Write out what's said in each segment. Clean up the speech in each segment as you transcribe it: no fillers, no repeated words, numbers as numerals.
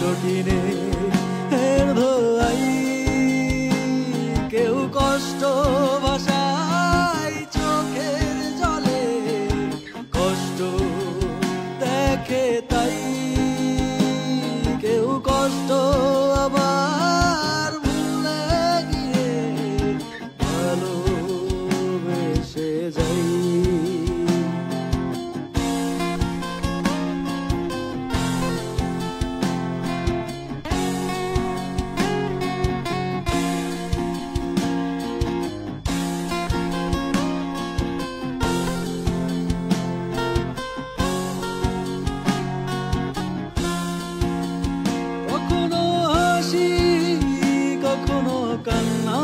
নিকোটিনের ধোঁয়ায় কেউ কষ্ট ভাষায় চোখের জলে কষ্ট দেখে তাই কেউ কষ্ট আবার ভুলে গিয়ে ভালোবেসে যাই। কান্না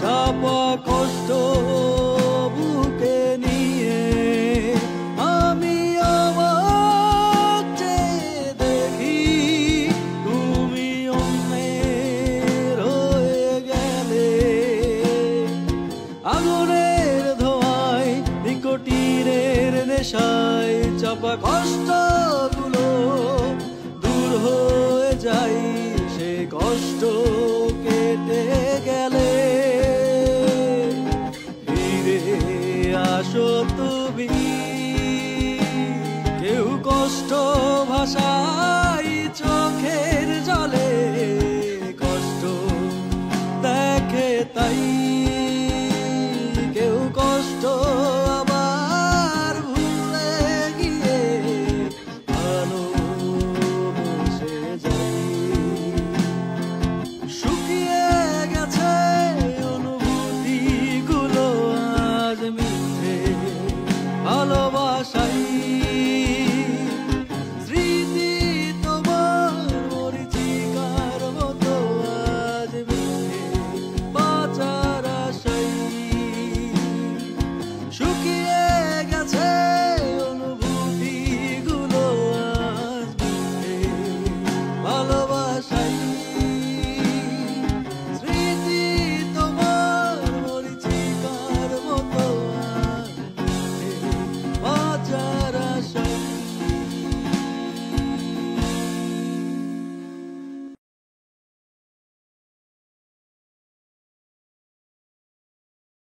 চাপা কষ্ট বুকে নিয়ে আমি অবাক চেয়ে দেখি তুমি অন্যের হয়ে গেলে। আগুনের ধোঁয়ায় নিকোটিনের নেশায় চাপা কষ্টগুলো দূর হয়ে যায়। সে কষ্ট কেটে গেলে ফিরে আসো।